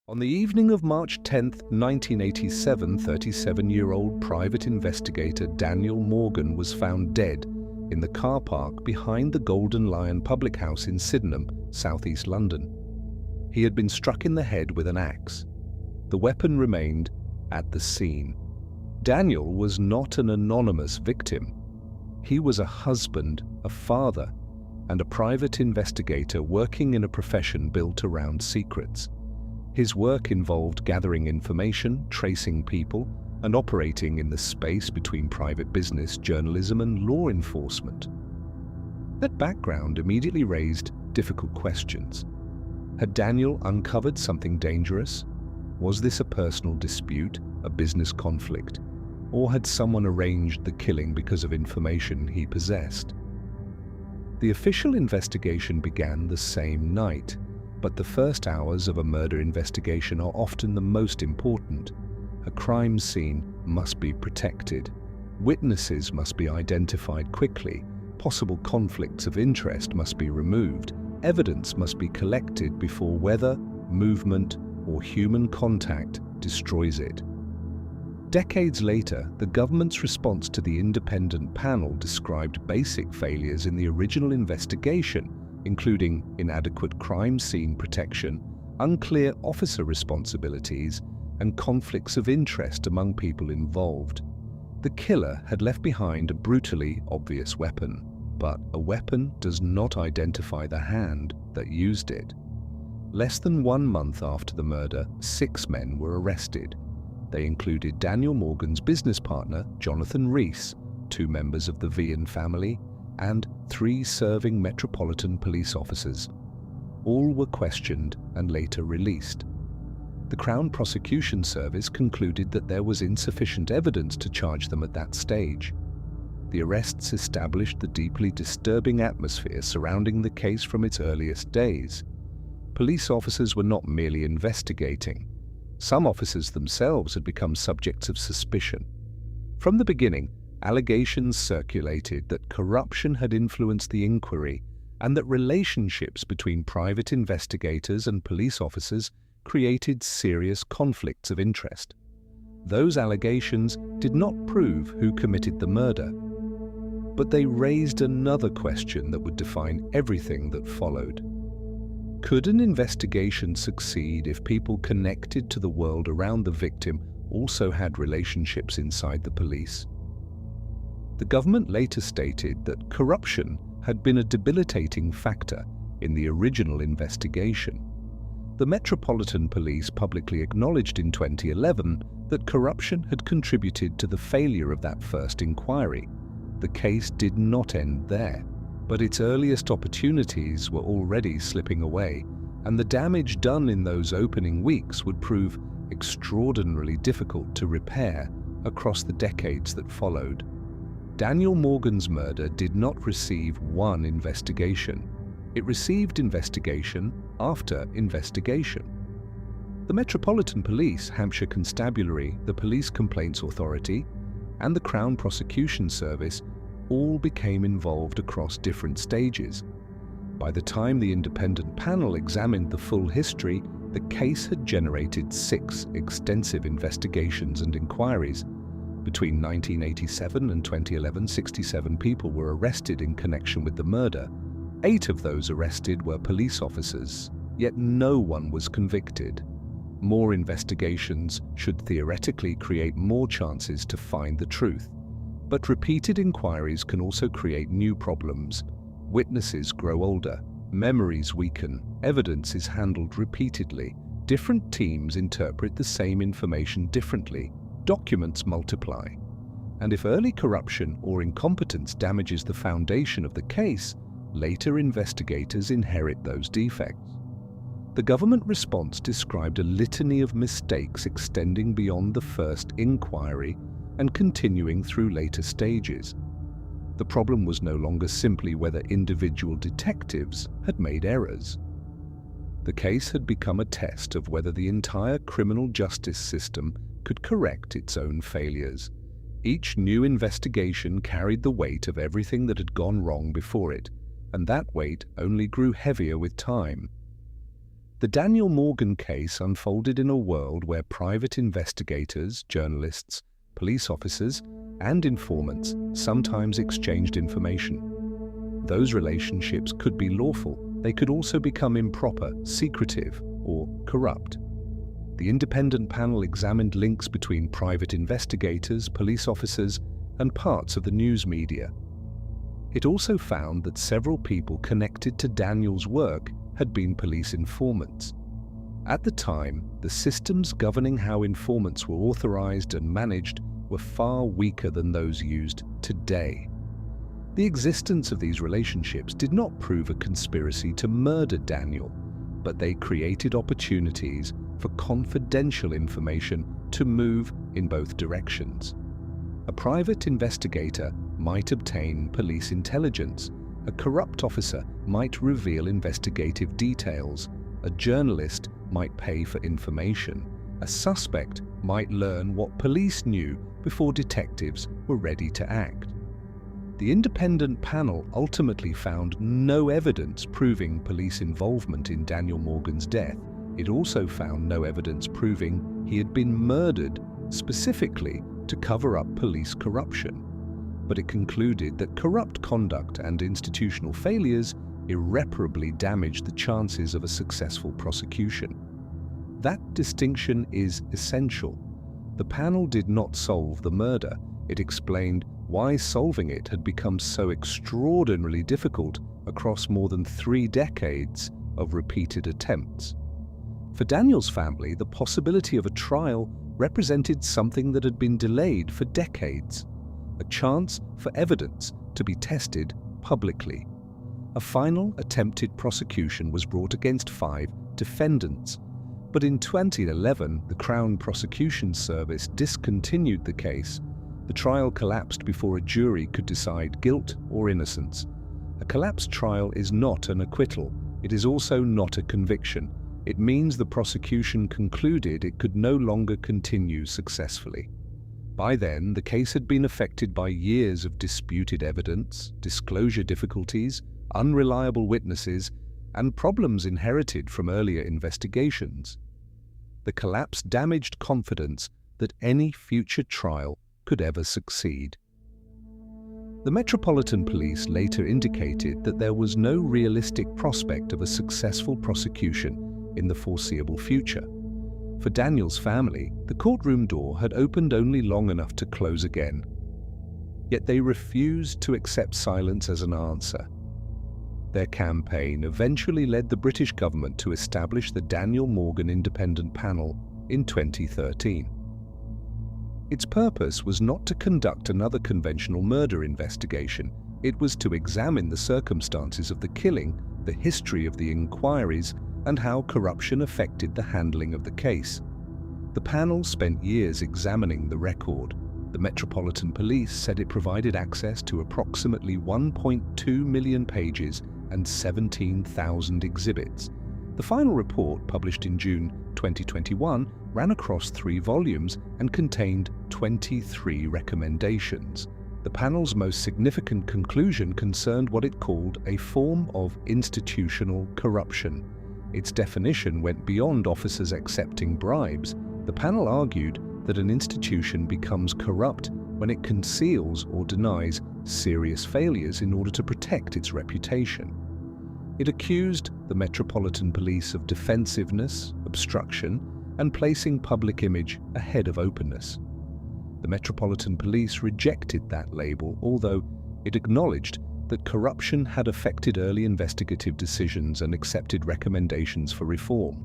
On the evening of March 10, 1987, 37-year-old private investigator Daniel Morgan was found dead in the car park behind the Golden Lion public house in Sydenham, southeast London. He had been struck in the head with an axe. The weapon remained at the scene. Daniel was not an anonymous victim. He was a husband, a father, and a private investigator working in a profession built around secrets. His work involved gathering information, tracing people, and operating in the space between private business, journalism, and law enforcement. That background immediately raised difficult questions. Had Daniel uncovered something dangerous? Was this a personal dispute, a business conflict, or had someone arranged the killing because of information he possessed? The official investigation began the same night, but the first hours of a murder investigation are often the most important. A crime scene must be protected. Witnesses must be identified quickly. Possible conflicts of interest must be removed. Evidence must be collected before weather, movement, or human contact destroys it. Decades later, the government's response to the independent panel described basic failures in the original investigation, including inadequate crime scene protection, unclear officer responsibilities, and conflicts of interest among people involved. The killer had left behind a brutally obvious weapon, but a weapon does not identify the hand that used it. Less than 1 month after the murder, 6 men were arrested. They included Daniel Morgan's business partner, Jonathan Rees, 2 members of the Vian family, and 3 serving Metropolitan Police officers. All were questioned and later released. The Crown Prosecution Service concluded that there was insufficient evidence to charge them at that stage. The arrests established the deeply disturbing atmosphere surrounding the case from its earliest days. Police officers were not merely investigating. Some officers themselves had become subjects of suspicion. From the beginning, allegations circulated that corruption had influenced the inquiry and that relationships between private investigators and police officers created serious conflicts of interest. Those allegations did not prove who committed the murder, but they raised another question that would define everything that followed. Could an investigation succeed if people connected to the world around the victim also had relationships inside the police? The government later stated that corruption had been a debilitating factor in the original investigation. The Metropolitan Police publicly acknowledged in 2011 that corruption had contributed to the failure of that first inquiry. The case did not end there, but its earliest opportunities were already slipping away, and the damage done in those opening weeks would prove extraordinarily difficult to repair across the decades that followed. Daniel Morgan's murder did not receive one investigation. It received investigation after investigation. The Metropolitan Police, Hampshire Constabulary, the Police Complaints Authority, and the Crown Prosecution Service all became involved across different stages. By the time the independent panel examined the full history, the case had generated 6 extensive investigations and inquiries. Between 1987 and 2011, 67 people were arrested in connection with the murder. 8 of those arrested were police officers, yet no one was convicted. More investigations should theoretically create more chances to find the truth. But repeated inquiries can also create new problems. Witnesses grow older, memories weaken, evidence is handled repeatedly, different teams interpret the same information differently, documents multiply. And if early corruption or incompetence damages the foundation of the case, later investigators inherit those defects. The government response described a litany of mistakes extending beyond the first inquiry and continuing through later stages. The problem was no longer simply whether individual detectives had made errors. The case had become a test of whether the entire criminal justice system could correct its own failures. Each new investigation carried the weight of everything that had gone wrong before it, and that weight only grew heavier with time. The Daniel Morgan case unfolded in a world where private investigators, journalists, police officers, and informants sometimes exchanged information. Those relationships could be lawful, they could also become improper, secretive, or corrupt. The independent panel examined links between private investigators, police officers, and parts of the news media. It also found that several people connected to Daniel's work had been police informants. At the time, the systems governing how informants were authorized and managed were far weaker than those used today. The existence of these relationships did not prove a conspiracy to murder Daniel, but they created opportunities for confidential information to move in both directions. A private investigator might obtain police intelligence. A corrupt officer might reveal investigative details. A journalist might pay for information. A suspect might learn what police knew before detectives were ready to act. The independent panel ultimately found no evidence proving police involvement in Daniel Morgan's death. It also found no evidence proving he had been murdered specifically to cover up police corruption. But it concluded that corrupt conduct and institutional failures irreparably damaged the chances of a successful prosecution. That distinction is essential. The panel did not solve the murder. It explained why solving it had become so extraordinarily difficult across more than 3 decades of repeated attempts. For Daniel's family, the possibility of a trial represented something that had been delayed for decades, a chance for evidence to be tested publicly. A final attempted prosecution was brought against 5 defendants, but in 2011, the Crown Prosecution Service discontinued the case. The trial collapsed before a jury could decide guilt or innocence. A collapsed trial is not an acquittal. It is also not a conviction. It means the prosecution concluded it could no longer continue successfully. By then, the case had been affected by years of disputed evidence, disclosure difficulties, unreliable witnesses, and problems inherited from earlier investigations. The collapse damaged confidence that any future trial could ever succeed. The Metropolitan Police later indicated that there was no realistic prospect of a successful prosecution in the foreseeable future. For Daniel's family, the courtroom door had opened only long enough to close again. Yet they refused to accept silence as an answer. Their campaign eventually led the British government to establish the Daniel Morgan Independent Panel in 2013. Its purpose was not to conduct another conventional murder investigation. It was to examine the circumstances of the killing, the history of the inquiries, and how corruption affected the handling of the case. The panel spent years examining the record. The Metropolitan Police said it provided access to approximately 1.2 million pages and 17,000 exhibits. The final report, published in June 2021, ran across 3 volumes and contained 23 recommendations. The panel's most significant conclusion concerned what it called a form of institutional corruption. Its definition went beyond officers accepting bribes. The panel argued that an institution becomes corrupt when it conceals or denies serious failures in order to protect its reputation. It accused the Metropolitan Police of defensiveness, obstruction, and placing public image ahead of openness. The Metropolitan Police rejected that label, although it acknowledged that corruption had affected early investigative decisions and accepted recommendations for reform.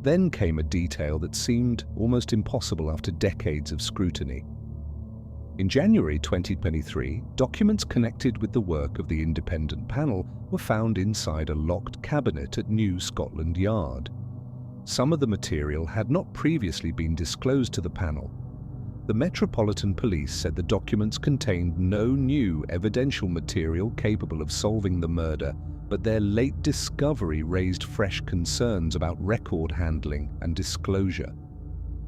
Then came a detail that seemed almost impossible after decades of scrutiny. In January 2023, documents connected with the work of the independent panel were found inside a locked cabinet at New Scotland Yard. Some of the material had not previously been disclosed to the panel. The Metropolitan Police said the documents contained no new evidential material capable of solving the murder, but their late discovery raised fresh concerns about record handling and disclosure.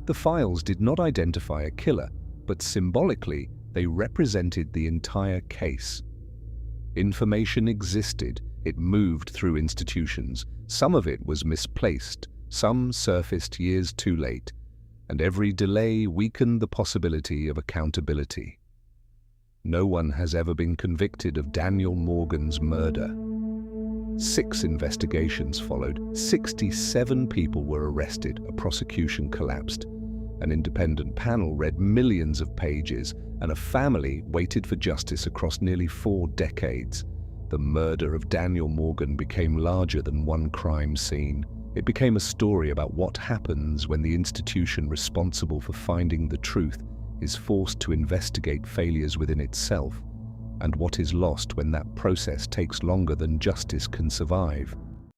The files did not identify a killer, but symbolically they represented the entire case. Information existed. It moved through institutions. Some of it was misplaced, some surfaced years too late, and every delay weakened the possibility of accountability. No one has ever been convicted of Daniel Morgan's murder. 6 investigations followed. 67 people were arrested. A prosecution collapsed. An independent panel read millions of pages, and a family waited for justice across nearly 4 decades. The murder of Daniel Morgan became larger than one crime scene. It became a story about what happens when the institution responsible for finding the truth is forced to investigate failures within itself, and what is lost when that process takes longer than justice can survive.